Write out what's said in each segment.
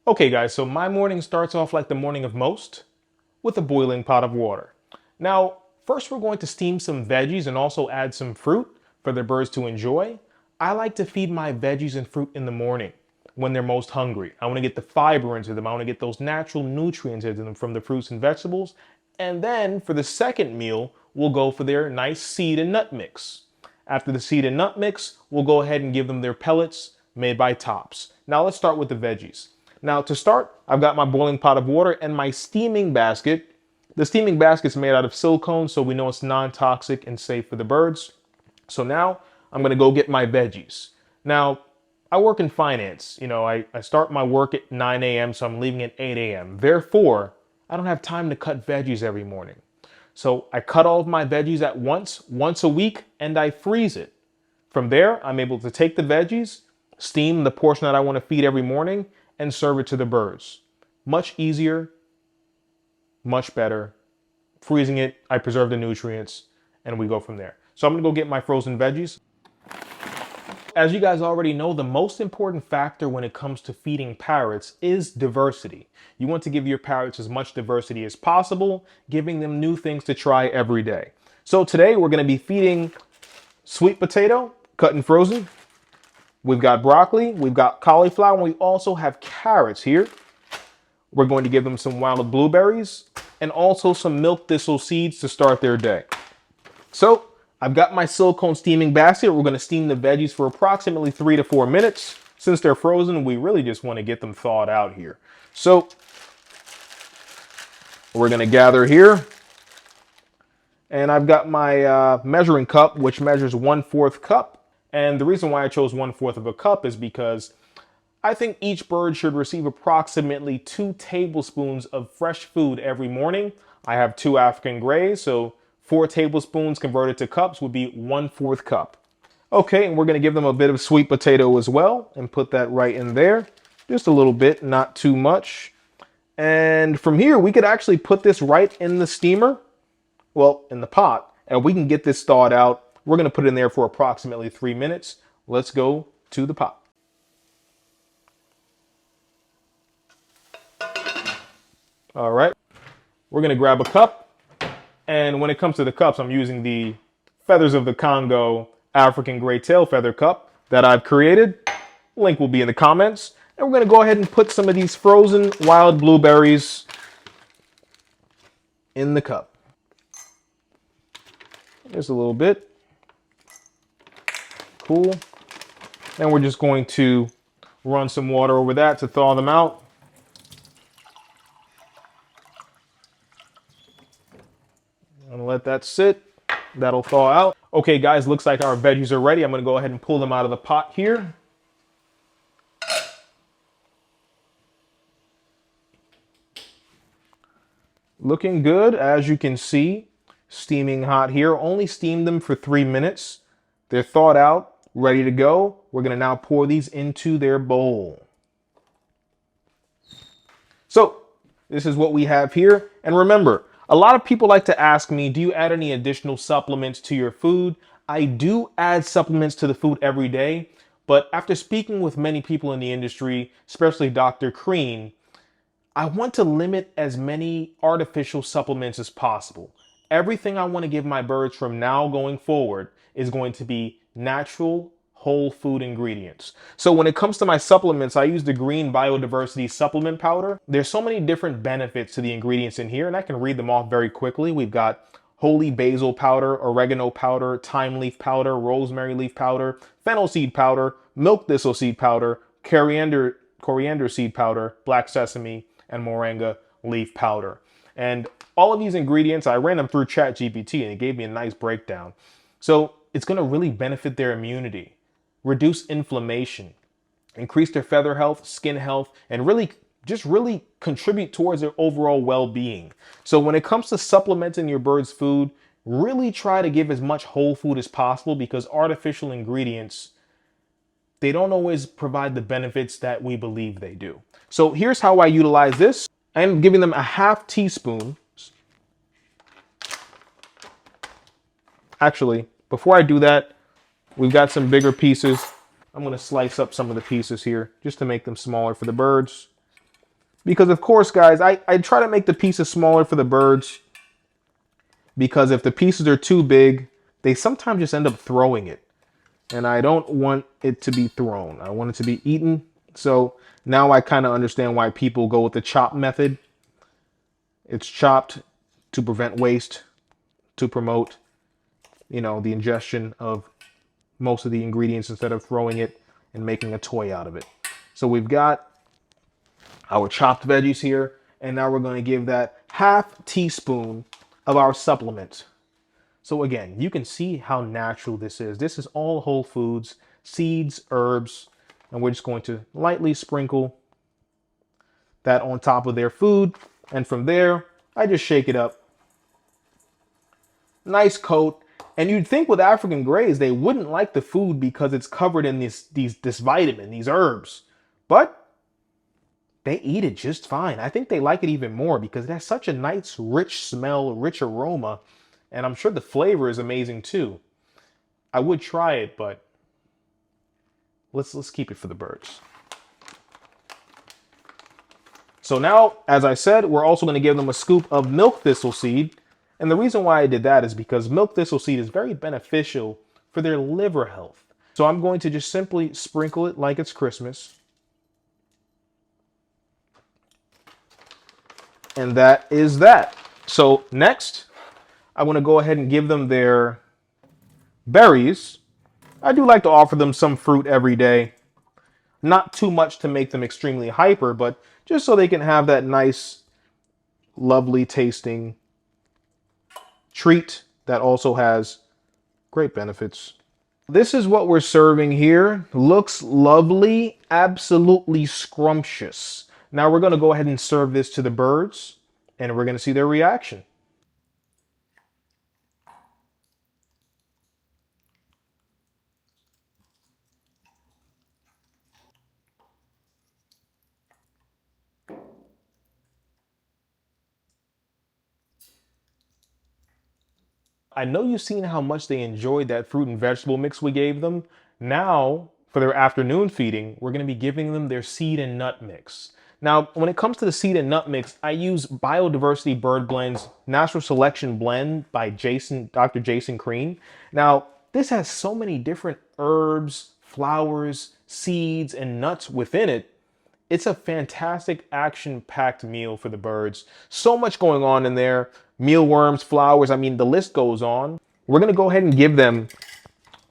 Okay guys, so my morning starts off like the morning of most, with a boiling pot of water. Now, first we're going to steam some veggies and also add some fruit for the birds to enjoy. I like to feed my veggies and fruit in the morning when they're most hungry. I want to get the fiber into them. I want to get those natural nutrients into them from the fruits and vegetables. And then for the second meal, we'll go for their nice seed and nut mix. After the seed and nut mix, we'll go ahead and give them their pellets made by Tops. Now let's start with the veggies. Now to start, I've got my boiling pot of water and my steaming basket. The steaming basket is made out of silicone, so we know it's non-toxic and safe for the birds. So now I'm gonna go get my veggies. Now, I work in finance. I start my work at 9 a.m., so I'm leaving at 8 a.m. Therefore, I don't have time to cut veggies every morning. So I cut all of my veggies at once a week, and I freeze it. From there, I'm able to take the veggies, steam the portion that I want to feed every morning, and serve it to the birds. Much easier, much better. Freezing it, I preserve the nutrients, and we go from there. So I'm gonna go get my frozen veggies. As you guys already know, the most important factor when it comes to feeding parrots is diversity. You want to give your parrots as much diversity as possible, giving them new things to try every day. So today we're going to be feeding sweet potato, cut and frozen. We've got broccoli, we've got cauliflower, and we also have carrots here. We're going to give them some wild blueberries and also some milk thistle seeds to start their day. So I've got my silicone steaming basket. We're going to steam the veggies for approximately 3 to 4 minutes. Since they're frozen, we really just want to get them thawed out here. So we're going to gather here. And I've got my measuring cup, which measures 1/4 cup. And the reason why I chose 1/4 of a cup is because I think each bird should receive approximately 2 tablespoons of fresh food every morning. I have 2 African grays, so 4 tablespoons converted to cups would be 1/4 cup. Okay, and we're going to give them a bit of sweet potato as well and put that right in there. Just a little bit, not too much. And from here, we could actually put this right in the steamer, well, in the pot, and we can get this thawed out. We're going to put it in there for approximately 3 minutes. Let's go to the pot. All right, we're going to grab a cup. And when it comes to the cups, I'm using the Feathers of the Congo African Gray Tail Feather Cup that I've created. Link will be in the comments. And we're going to go ahead and put some of these frozen wild blueberries in the cup. Just a little bit. Cool. And we're just going to run some water over that to thaw them out. And let that sit. That'll thaw out. Okay, guys, looks like our veggies are ready. I'm going to go ahead and pull them out of the pot here. Looking good, as you can see. Steaming hot here. Only steamed them for 3 minutes. They're thawed out, ready to go. We're going to now pour these into their bowl. So, this is what we have here. And remember, a lot of people like to ask me, do you add any additional supplements to your food? I do add supplements to the food every day, but after speaking with many people in the industry, especially Dr. Crean, I want to limit as many artificial supplements as possible. Everything I want to give my birds from now going forward is going to be natural, whole food ingredients. So when it comes to my supplements, I use the Green Biodiversity Supplement Powder. There's so many different benefits to the ingredients in here, and I can read them off very quickly. We've got holy basil powder, oregano powder, thyme leaf powder, rosemary leaf powder, fennel seed powder, milk thistle seed powder, coriander seed powder, black sesame, and moringa leaf powder. And all of these ingredients, I ran them through ChatGPT and it gave me a nice breakdown. So it's going to really benefit their immunity, reduce inflammation, increase their feather health, skin health, and really contribute towards their overall well-being. So when it comes to supplementing your bird's food, really try to give as much whole food as possible, because artificial ingredients, they don't always provide the benefits that we believe they do. So here's how I utilize this. I'm giving them a ½ teaspoon. Actually, before I do that, we've got some bigger pieces. I'm going to slice up some of the pieces here just to make them smaller for the birds. Because of course, guys, I try to make the pieces smaller for the birds because if the pieces are too big, they sometimes just end up throwing it. And I don't want it to be thrown. I want it to be eaten. So now I kind of understand why people go with the chop method. It's chopped to prevent waste, to promote, the ingestion of most of the ingredients instead of throwing it and making a toy out of it. So we've got our chopped veggies here, and now we're going to give that half teaspoon of our supplement. So again, you can see how natural this is. This is all whole foods, seeds, herbs, and we're just going to lightly sprinkle that on top of their food. And from there, I just shake it up. Nice coat. And you'd think with African grays, they wouldn't like the food because it's covered in this vitamin, these herbs. But they eat it just fine. I think they like it even more because it has such a nice, rich smell, rich aroma. And I'm sure the flavor is amazing too. I would try it, but let's keep it for the birds. So now, as I said, we're also going to give them a scoop of milk thistle seed. And the reason why I did that is because milk thistle seed is very beneficial for their liver health. So I'm going to just simply sprinkle it like it's Christmas. And that is that. So next, I want to go ahead and give them their berries. I do like to offer them some fruit every day. Not too much to make them extremely hyper, but just so they can have that nice, lovely tasting treat that also has great benefits. This is what we're serving here. Looks lovely, absolutely scrumptious. Now we're going to go ahead and serve this to the birds, and we're going to see their reaction. I know you've seen how much they enjoyed that fruit and vegetable mix we gave them. Now, for their afternoon feeding, we're going to be giving them their seed and nut mix. Now, when it comes to the seed and nut mix, I use Biodiversity Bird Blend's Natural Selection Blend by Dr. Jason Crean. Now, this has so many different herbs, flowers, seeds, and nuts within it. It's a fantastic action-packed meal for the birds. So much going on in there. Mealworms, flowers, I mean, the list goes on. We're going to go ahead and give them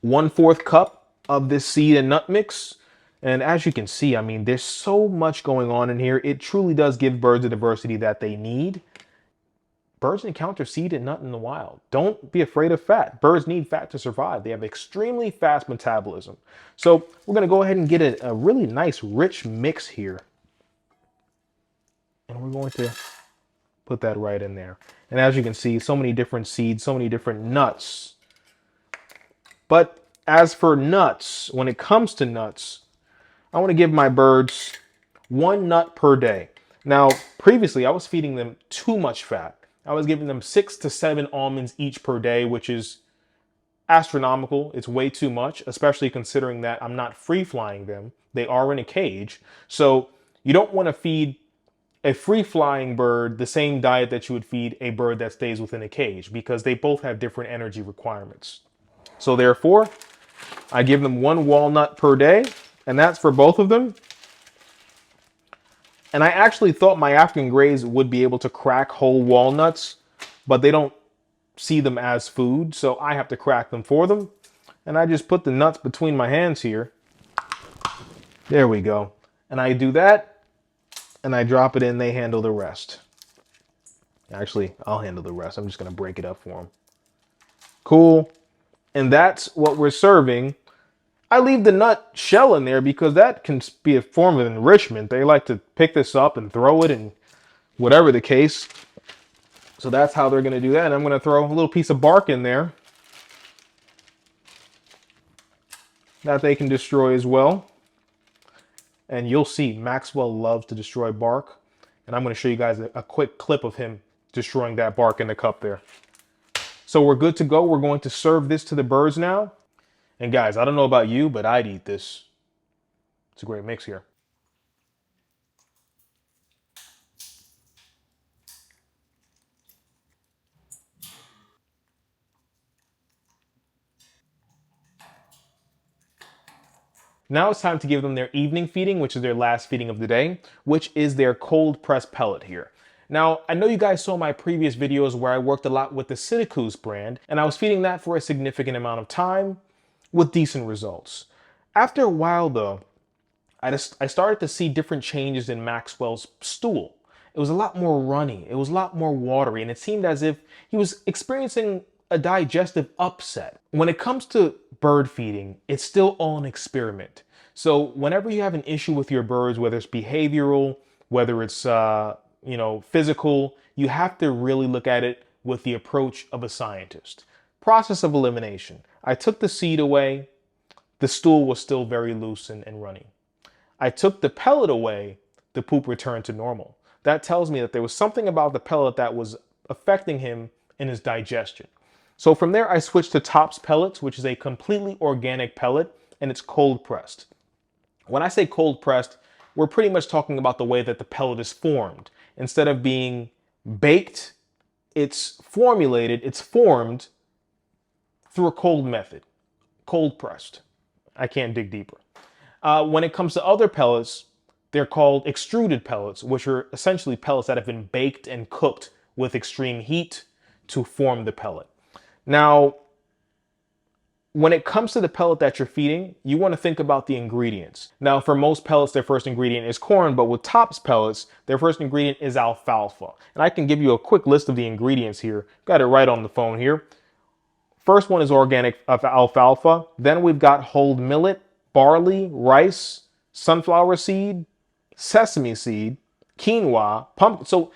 1/4 cup of this seed and nut mix. And as you can see, I mean, there's so much going on in here. It truly does give birds the diversity that they need. Birds encounter seed and nut in the wild. Don't be afraid of fat. Birds need fat to survive. They have extremely fast metabolism. So we're going to go ahead and get a really nice, rich mix here. And we're going to put that right in there. And as you can see, so many different seeds, so many different nuts. But as for nuts, when it comes to nuts, I want to give my birds 1 nut per day. Now, previously, I was feeding them too much fat. I was giving them 6 to 7 almonds each per day, which is astronomical. It's way too much, especially considering that I'm not free flying them. They are in a cage. So you don't want to feed a free flying bird the same diet that you would feed a bird that stays within a cage because they both have different energy requirements. So therefore, I give them 1 walnut per day, and that's for both of them. And I actually thought my African Greys would be able to crack whole walnuts, but they don't see them as food, so I have to crack them for them. And I just put the nuts between my hands here. There we go. And I do that, and I drop it in. They handle the rest. Actually, I'll handle the rest. I'm just going to break it up for them. Cool. And that's what we're serving. I leave the nut shell in there because that can be a form of enrichment. They like to pick this up and throw it and whatever the case. So that's how they're going to do that. And I'm going to throw a little piece of bark in there that they can destroy as well. And you'll see Maxwell loves to destroy bark. And I'm going to show you guys a quick clip of him destroying that bark in the cup there. So we're good to go. We're going to serve this to the birds now. And guys, I don't know about you, but I'd eat this. It's a great mix here. Now it's time to give them their evening feeding, which is their last feeding of the day, which is their cold pressed pellet here. Now, I know you guys saw my previous videos where I worked a lot with the Citicus brand, and I was feeding that for a significant amount of time with decent results. After a while though, I started to see different changes in Maxwell's stool. It was a lot more runny, it was a lot more watery, and it seemed as if he was experiencing a digestive upset. When it comes to bird feeding, it's still all an experiment. So whenever you have an issue with your birds, whether it's behavioral, whether it's physical, you have to really look at it with the approach of a scientist. Process of elimination. I took the seed away, the stool was still very loose and runny. I took the pellet away, the poop returned to normal. That tells me that there was something about the pellet that was affecting him in his digestion. So from there, I switched to Tops Pellets, which is a completely organic pellet, and it's cold pressed. When I say cold pressed, we're pretty much talking about the way that the pellet is formed. Instead of being baked, it's formed through a cold method, cold pressed. I can't dig deeper. When it comes to other pellets, they're called extruded pellets, which are essentially pellets that have been baked and cooked with extreme heat to form the pellet. Now, when it comes to the pellet that you're feeding, you want to think about the ingredients. Now, for most pellets, their first ingredient is corn, but with Tops Pellets, their first ingredient is alfalfa. And I can give you a quick list of the ingredients here. Got it right on the phone here. First one is organic alfalfa. Then we've got whole millet, barley, rice, sunflower seed, sesame seed, quinoa, pumpkin. So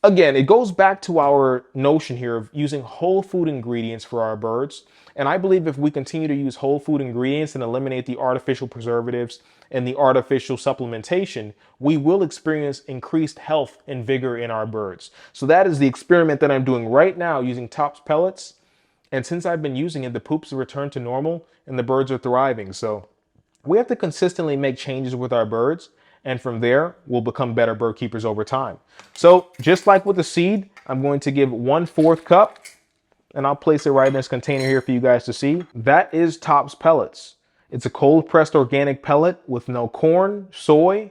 again, it goes back to our notion here of using whole food ingredients for our birds. And I believe if we continue to use whole food ingredients and eliminate the artificial preservatives and the artificial supplementation, we will experience increased health and vigor in our birds. So that is the experiment that I'm doing right now using Tops Pellets. And since I've been using it, the poops have returned to normal and the birds are thriving. So we have to consistently make changes with our birds, and from there, we'll become better bird keepers over time. So just like with the seed, I'm going to give 1/4 cup, and I'll place it right in this container here for you guys to see. That is Tops Pellets. It's a cold pressed organic pellet with no corn, soy,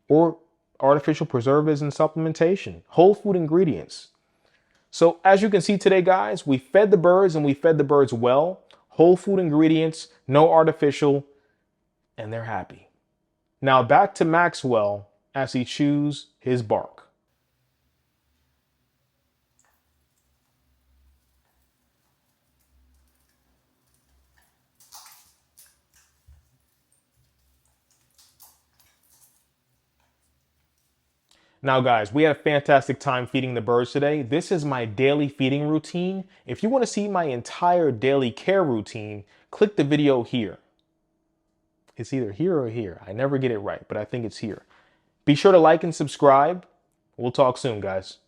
or artificial preservatives and supplementation. Whole food ingredients. So as you can see today, guys, we fed the birds and we fed the birds well. Whole food ingredients, no artificial, and they're happy. Now back to Maxwell as he chews his bark. Now guys, we had a fantastic time feeding the birds today. This is my daily feeding routine. If you want to see my entire daily care routine, click the video here. It's either here or here. I never get it right, but I think it's here. Be sure to like and subscribe. We'll talk soon, guys.